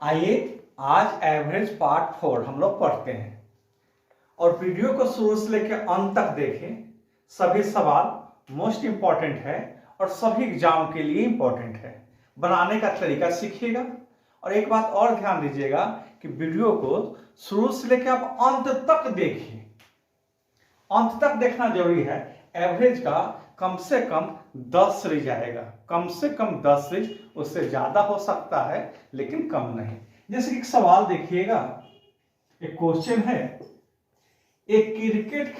आइए आज average part 4 हम लोग पढ़ते हैं और वीडियो को शुरू से लेकर अंत तक देखें। सभी सवाल मोस्ट इंपॉर्टेंट है और सभी एग्जाम के लिए इंपॉर्टेंट है। बनाने का तरीका सीखिएगा और एक बात और ध्यान दीजिएगा कि वीडियो को शुरू से लेकर आप अंत तक देखिए। अंत तक देखना जरूरी है। एवरेज का कम से कम 10 सीरीज आएगा, कम से कम 10 सीरीज, उससे ज्यादा हो सकता है लेकिन कम नहीं। जैसे कि एक सवाल देखिएगा, एक क्वेश्चन है, एक क्रिकेट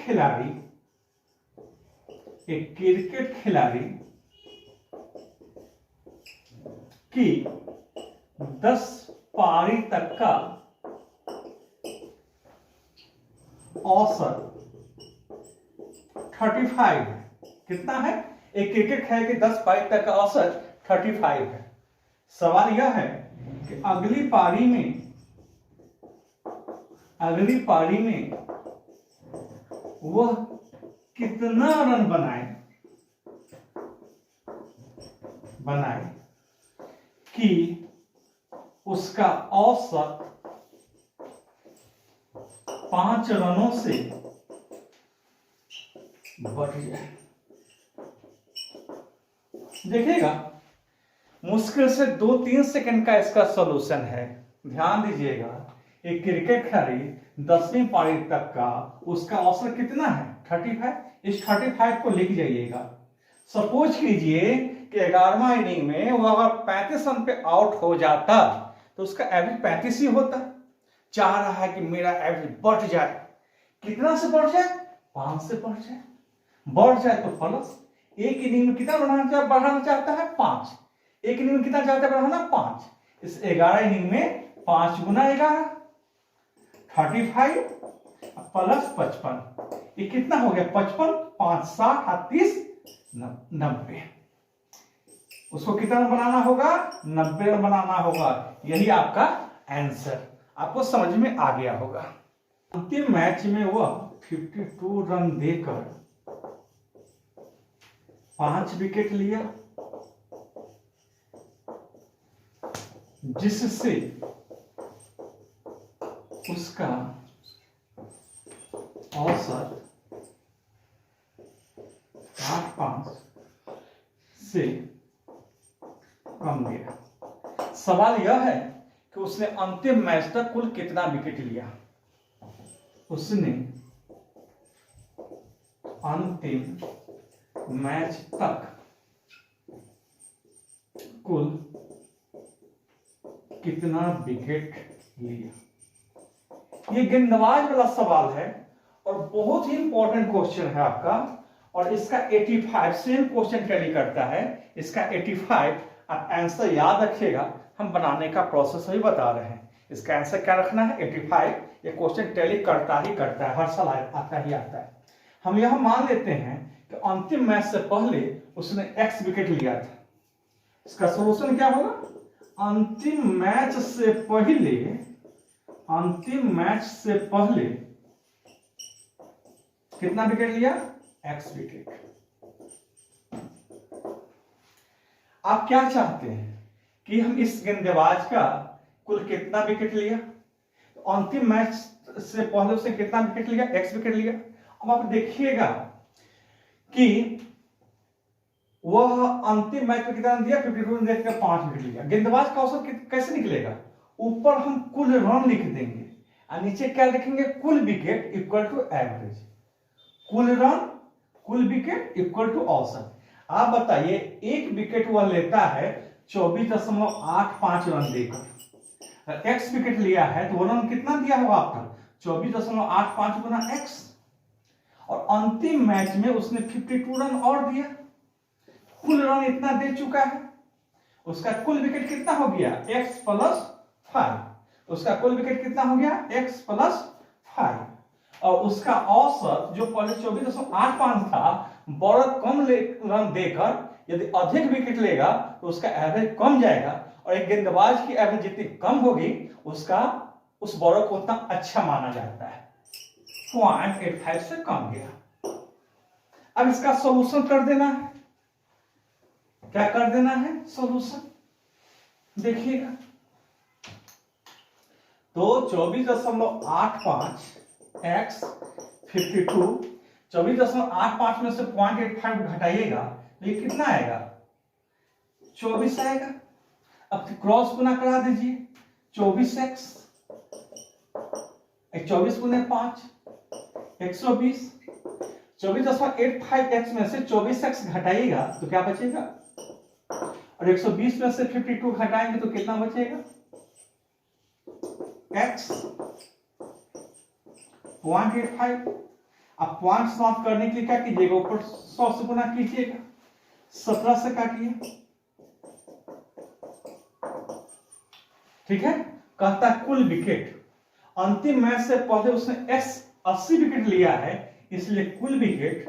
खिलाड़ी की 10 पारी तक का औसत 35 है। कितना है? एक क्रिकेट खेल के 10 पारी तक का औसत 35 है। सवाल यह है कि अगली पारी में वह कितना रन बनाए कि उसका औसत 5 रनों से बढ़ जाए। देखिएगा, मुश्किल से 2-3 सेकंड का इसका सॉल्यूशन है। ध्यान दीजिएगा, एक क्रिकेट खिलाड़ी 10वीं पारी तक का उसका औसत कितना है? 35। इस 35 को लिख जाइएगा। सपोज कीजिए कि 11वां इनिंग में वो अगर 35 रन पे आउट हो जाता तो उसका एवरेज 35 ही होता। चाह रहा है कि मेरा एवरेज बढ़ जाए। कितना से बढ़ जाए? 5 से बढ़ जाए। बढ़ जाए तो प्लस। एक इनिंग में कितना बढ़ाना चाहता है? 5। एक इनिंग में कितना चाहता है बढ़ाना? 5। इस 11 इनिंग में 5 गुना 11 35 प्लस 55, ये कितना हो गया? 55, 5 60 38 90। उसको कितना बनाना होगा? 90 रन बनाना होगा। यही आपका आंसर। आपको समझ में आ गया होगा। अंतिम मैच में वह 52 रन देकर 5 विकेट लिया, जिससे उसका औसत 8.5 से कम गया। सवाल यह है कि उसने अंतिम मैच तक कुल कितना विकेट लिया। उसने अंतिम मैच तक कुल कितना विकेट लिया। ये गेंदबाज वाला सवाल है और बहुत ही इंपॉर्टेंट क्वेश्चन है आपका। और इसका 85 सेम क्वेश्चन टैली करता है। इसका 85 आप आंसर याद रखिएगा। हम बनाने का प्रोसेस भी बता रहे हैं। इसका आंसर क्या रखना है? 85। ये क्वेश्चन टैली करता है, हर साल आता है। हम यह मान लेते हैं कि अंतिम मैच से पहले उसने x विकेट लिया था। इसका सॉल्यूशन क्या होगा? अंतिम मैच से पहले कितना विकेट लिया? x wicket. आप क्या चाहते हैं कि हम इस गेंदबाज का कुल कितना विकेट लिया? तो अंतिम मैच से पहले उसने कितना विकेट लिया? x विकेट लिया। अब आप देखिएगा कि वह अंतिम मैच में कितना दिया? 52 रन देकर 5 विकेट लिया। गेंदबाज का औसत कैसे निकलेगा? ऊपर हम कुल रन लिख देंगे और नीचे क्या लिखेंगे? कुल विकेट इक्वल टू एवरेज। कुल रन, कुल विकेट इक्वल टू औसत। आप बताइए, एक विकेट वह लेता है 24.85 रन देकर। एक्स विकेट लिया है तो वो रन कितना दिया होगा आपका? 24.85 गुना एक्स। और अंतिम मैच में उसने 52 रन और दिया। कुल रन इतना दे चुका है। उसका कुल विकेट कितना हो गया? x plus 5। उसका कुल विकेट कितना हो गया? x plus 5। और उसका औसत जो पहले 24.85 था, बड़ा कम रन देकर यदि अधिक विकेट लेगा तो उसका एवरेज कम जाएगा। और एक गेंदबाज की एवरेज जितनी कम होगी उसका उस बॉलर को उतना अच्छा माना जाता है। 0.85 से कम गया। अब इसका सॉल्यूशन कर देना है। क्या कर देना है? सॉल्यूशन। देखिएगा, तो 24.85 x 52, 24.85 में से 0.85 घटाइएगा तो ये कितना आएगा? 24 आएगा। अब क्रॉस गुना करा दीजिए, 24x 24 गुने 5 120, 24.85x में से 24x घटाइएगा तो क्या बचेगा? और 120 में से 52 घटाएंगे तो कितना बचेगा? x 0.85। अब पॉइंट समाप्त करने के लिए क्या कीजिएगा? ऊपर 100 से गुना कीजिएगा, 17 से काटिए। ठीक है, कहता है कुल विकेट। अंतिम मैच से पहले उसने 80 विकेट लिया है, इसलिए कुल विकेट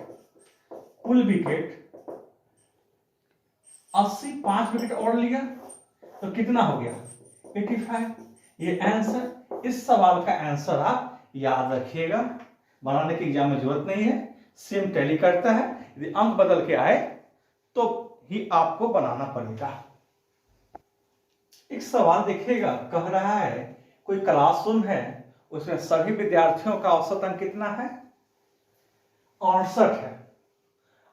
80, 5 विकेट और लिया तो कितना हो गया? 85। ये आंसर, इस सवाल का आंसर आप याद रखिएगा, बनाने की एग्जाम में जरूरत नहीं है, सेम टैली करता है। यदि अंक बदल के आए तो ही आपको बनाना पड़ेगा। एक सवाल देखिएगा, कह रहा है कोई क्लासरूम है, उसमें सभी विद्यार्थियों का औसत अंक कितना है? 68 है,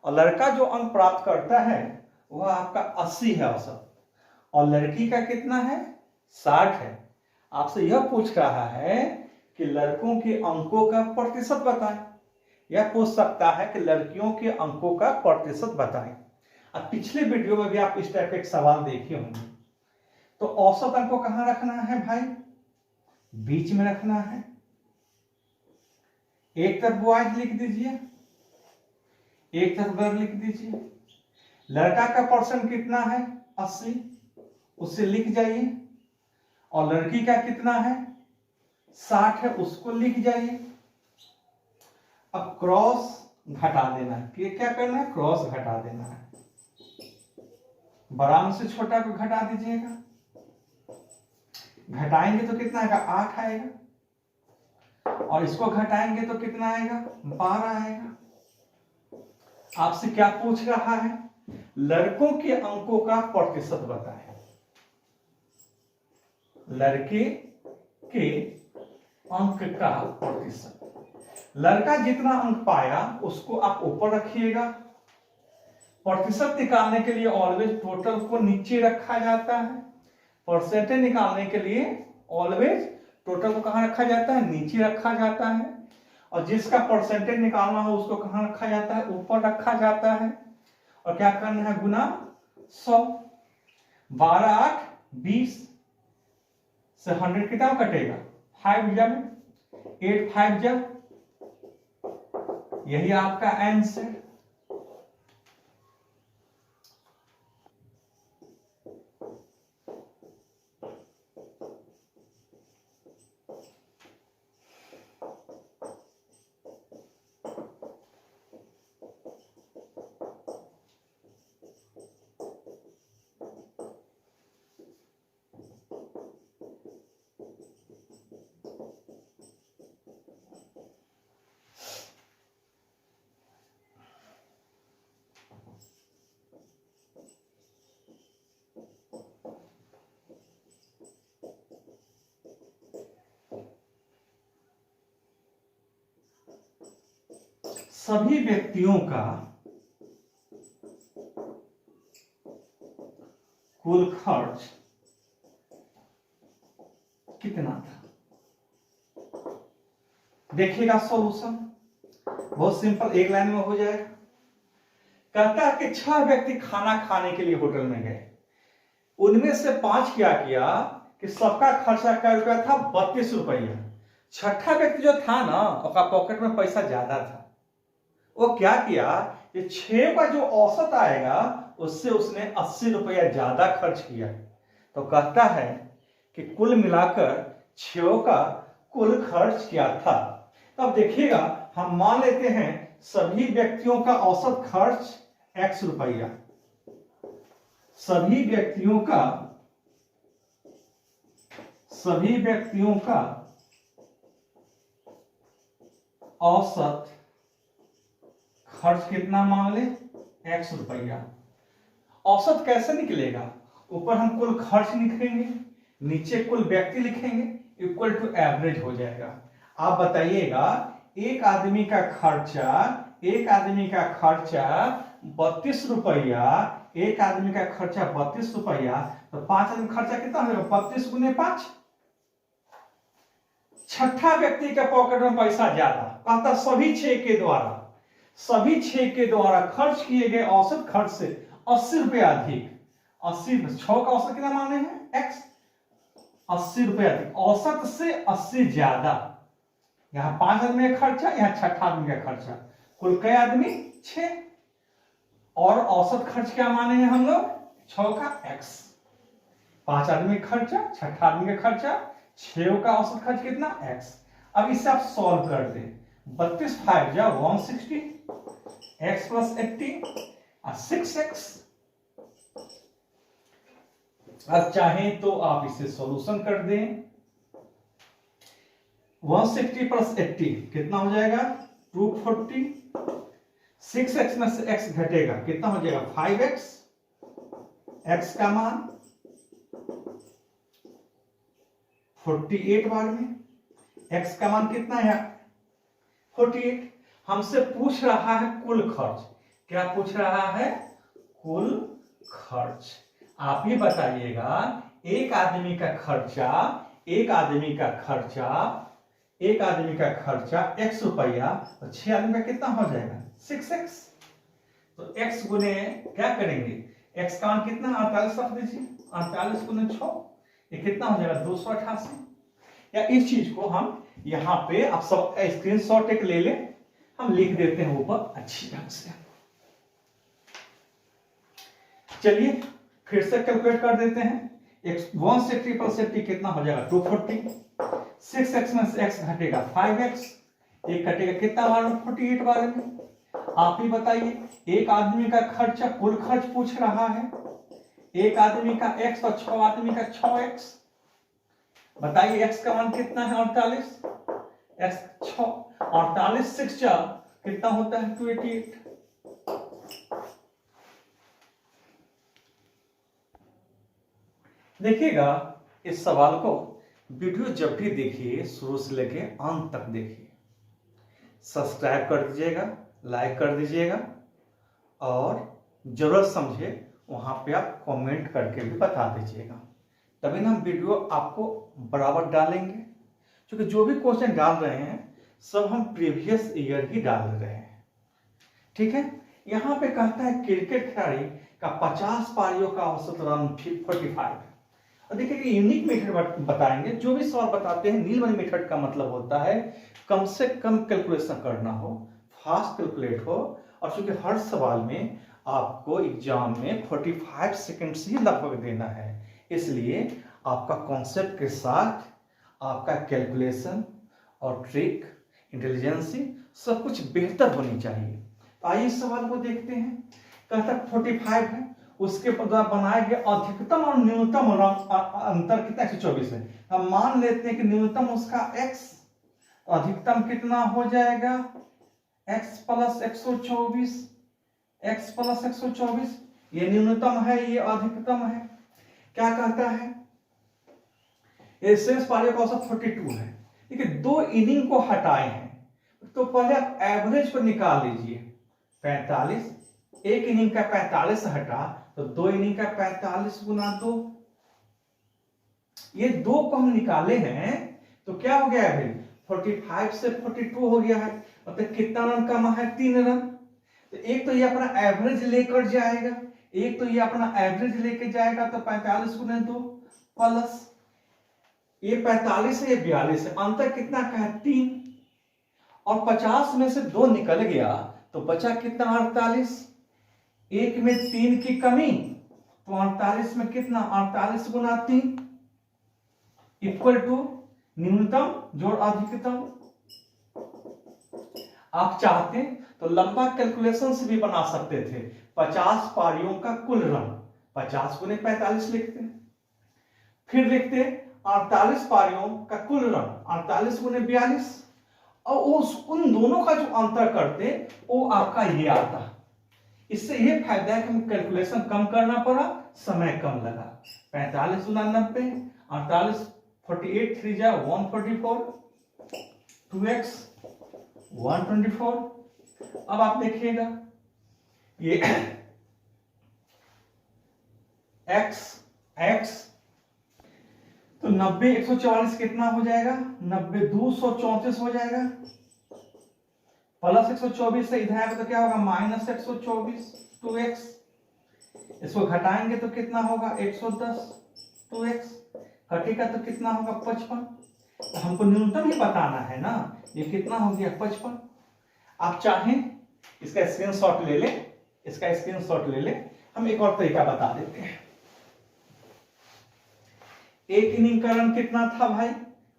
और लड़का जो अंक प्राप्त करता है वह आपका 80 है औसत, और लड़की का कितना है? 60 है। आपसे यह पूछ रहा है कि लड़कों के अंकों का प्रतिशत बताएं, यह पूछ सकता है कि लड़कियों के अंकों का प्रतिशत बताएं। अब पिछले वीडियो में भी आप इस टाइप का एक सवाल देखे होंगे। तो औसत अंक को कहां रखना है भाई? बीच में रखना है। एक तरफ बॉयज लिख दीजिए, एक तरफ गर्ल लिख दीजिए। लड़का का परसेंट कितना है? 80, उसे लिख जाइए। और लड़की का कितना है? 60 है, उसको लिख जाइए। अब क्रॉस घटा देना है। क्या करना है? क्रॉस घटा देना है। बड़ा में से छोटा को घटा दीजिएगा, घटाएंगे तो कितना आएगा? 8 आएगा, और इसको घटाएंगे तो कितना आएगा? 12 आएगा। आपसे क्या पूछ रहा है? लड़कों के अंकों का प्रतिशत बताएं। लड़के के अंक का प्रतिशत। लड़का जितना अंक पाया उसको आप ऊपर रखिएगा। प्रतिशत निकालने के लिए ऑलवेज टोटल को नीचे रखा जाता है। परसेंटेज निकालने के लिए ऑलवेज टोटल को कहां रखा जाता है? नीचे रखा जाता है। और जिसका परसेंटेज निकालना हो उसको कहां रखा जाता है? ऊपर रखा जाता है। और क्या करना है? गुना 100। 12 8 20 से 100 कितना कटेगा? 5 जा में 8 5 जा। यही आपका आंसर। सभी व्यक्तियों का कुल खर्च कितना था? देखिएगा सॉल्यूशन बहुत सिंपल, एक लाइन में हो जाएगा। कहता है कि 6 व्यक्ति खाना खाने के लिए होटल में गए। उनमें से 5 क्या किया कि सबका खर्चा क्या रुपया था? 32 रुपया। छठा व्यक्ति जो था ना, उसका पॉकेट में पैसा ज्यादा था। वो क्या किया कि 6 का जो औसत आएगा उससे उसने 80 रुपया ज्यादा खर्च किया। तो कहता है कि कुल मिलाकर 6 का कुल खर्च क्या था। तो अब देखिएगा, हम मान लेते हैं सभी व्यक्तियों का औसत खर्च x रुपया। सभी व्यक्तियों का औसत खर्च कितना मान ले? x रुपया। औसत कैसे निकलेगा? ऊपर हम कुल खर्च लिखेंगे, नीचे कुल व्यक्ति लिखेंगे, इक्वल टू एवरेज हो जाएगा। आप बताइएगा एक आदमी का खर्चा 32 रुपया, एक आदमी का खर्चा 32 रुपया, तो 5 आदमी खर्चा कितना हो जाएगा? 32 गुने 5। छठा व्यक्ति के पॉकेट में पैसा ज्यादा, कहता सभी 6 के द्वारा खर्च किए गए औसत खर्च से 80 रुपया अधिक। 80 6 का औसत कितना माने हैं? x। 80 रुपया अधिक, औसत से 80 ज्यादा। यहाँ 5 आदमी का खर्चा, यहाँ छठा आदमी का खर्चा, कुल कई आदमी? 6। और औसत खर्च क्या माने हैं हम लोग? 6 का x। 5 आदमी का खर्चा, छठा आदमी का खर्चा, 6 का औसत खर्च कितना? x। अब इसे आप सॉल्व कर दें। 32 5 जा 160, x प्लस 80 और 6x। अब चाहें तो आप इसे सॉल्यूशन कर दें। 160 प्लस 80 कितना हो जाएगा? 240। 6x में से x घटेगा, कितना हो जाएगा? 5x। x का मान 48 बार में, x का मान कितना है? 48। हमसे पूछ रहा है कुल खर्च। क्या पूछ रहा है? कुल खर्च। आप ही बताइएगा एक आदमी का खर्चा x रुपया, तो 6 आदमी का कितना हो जाएगा? 6x। तो x गुने क्या करेंगे? x का मान कितना? 48 रख दीजिए। 48 गुने 6, ये कितना हो जाएगा? 288। या इस चीज को हम यहां पे आप सब स्क्रीनशॉट एक ले लें, हम लिख देते हैं ऊपर अच्छी ढंग से। चलिए फिर से कैलकुलेट कर देते हैं। 160 प्लस 80 कितना हो जाएगा? 240। 6x में से x घटेगा 5x, एक घटेगा कितना बार में? 48 बार में। आप ही बताइए एक आदमी का खर्चा, कुल खर्च पूछ रहा है, एक आदमी का x और 6 आदमी का 6x। बताइए x का मान कितना है? 48। x 6, 48 6 कितना होता है? 288। देखिएगा इस सवाल को, वीडियो जब भी देखिए शुरू से लेके अंत तक देखिए। सब्सक्राइब कर दीजिएगा, लाइक कर दीजिएगा, और जरूरत समझे वहां पे आप कमेंट करके भी बता दीजिएगा, तभी ना हम वीडियो आपको बराबर डालेंगे। क्योंकि जो भी क्वेश्चन डाल रहे हैं सब हम प्रीवियस ईयर ही डाल रहे हैं, ठीक है। यहां पे कहता है क्रिकेट खिलाड़ी का 50 पारियों का औसत रन 45 है। और देखिए यूनिक मेथड बताएंगे। जो भी सवाल बताते हैं नीलमणि मेथड का मतलब होता है कम से कम कैलकुलेशन करना हो, फास्ट कैलकुलेट हो, और चूंकि हर सवाल में आपको एग्जाम में 45 सेकंड्स ही लगभग देना है, इसलिए आपका कॉन्सेप्ट के साथ आपका कैलकुलेशन और ट्रिक, इंटेलिजेंसी सब कुछ बेहतर होनी चाहिए। तो आइए इस सवाल को देखते हैं। कहता 45 है, उसके द्वारा बनाए गए अधिकतम और न्यूनतम अंतर कितना? 124 है। हम मान लेते हैं कि न्यूनतम उसका x, अधिकतम कितना हो जाएगा? x plus 124। x प्लस 124 ये न्यूनतम है, ये अधिकतम है। क्या कहता है? शेष पारियों का औसत 42 है। देखिए 2 इनिंग को हटाए हैं, तो पहले आप एवरेज को निकाल लीजिए। 45, एक इनिंग का 45 हटा, तो 2 इनिंग का 45 गुना 2, ये 2 को हम निकाले हैं, तो क्या हो गया है? 45 से 42 हो गया है। मतलब कितना रन कमा है? 3 रन। तो एक तो ये अपना एवरेज लेकर जाएगा, एक तो ये अपना एवरेज लेके जाएगा, तो 45 गुना 2 प्लस ये 45 है, ये 42 है, अंतर कितना का है? 3। और 50 में से 2 निकल गया, तो बचा कितना? 48। एक में 3 की कमी, तो 48 में कितना? 48 गुना 3 इक्वल टू न्यूनतम जोड़ अधिकतम। आप चाहते तो लंबा कैलकुलेशन से भी बना सकते थे। 50 पारियों का कुल रन 50 गुने 45 लिखते, फिर लिखते 48 पारियों का कुल रन 48 गुने 42, और उन दोनों का जो अंतर करते वो आपका ये आता। इससे ये फायदा है कि हमें कैलकुलेशन कम करना पड़ा, समय कम लगा। 45 गुना 90, 48 48 3 जा 144, 2x 124। अब आप देखिएगा ये x तो 90 144 कितना हो जाएगा, 90 234 हो जाएगा, प्लस 124 से इधर आएगा तो क्या होगा, माइनस 124 2x। इसको घटाएंगे तो कितना होगा 110 2x, घटेगा तो कितना होगा 55। तो हमको न्यूनतम ही बताना है ना, ये कितना हो गया 55। आप चाहें इसका स्क्रीनशॉट ले ले, इसका स्क्रीनशॉट ले ले। हम एक और तरीका बता देते हैं। एक इनिंग का रन कितना था भाई,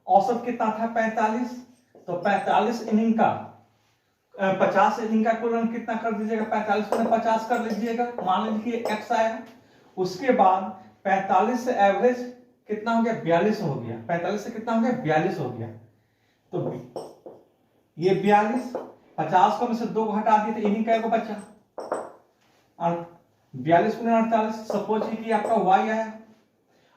औसत कितना था 45, तो 45 इनिंग का 50 इनिंग का कुल रन कितना कर दीजिएगा, 45 को 50 कर लीजिएगा, मान लीजिए x आया। उसके बाद 45 से एवरेज कितना हो गया 42 हो गया, 45 से कितना हो गया 42 हो गया। तो ये 42, 50 को में से 2 घटा दिए तो इनिंग का एक बचा, और 42 गुने 48, सपोज कि आपका y आया।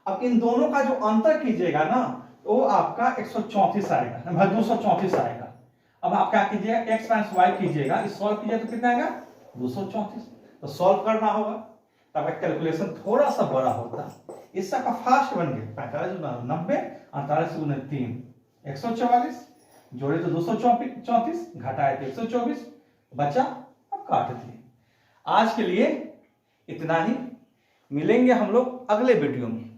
अब इन दोनों का जो अंतर कीजिएगा ना, वो आपका 134 आएगा, 234 आएगा। अब आप क्या कीजिएगा, x माइनस वाई कीजिएगा, इस सॉल्व कीजिए तो कितना आएगा 234। तो सॉल्व करना होगा, तब कैलकुलेशन थोड़ा सा बड़ा होता है। इससे आपका फास्ट बन गया 45 गुना 90, 48 गुना 3 144, जोड़े तो 234, घटाए तो 124, बचा, अब काट दिए। आज के लिए इतना ही, मिलेंगे हम लोग अगले वीडियो में।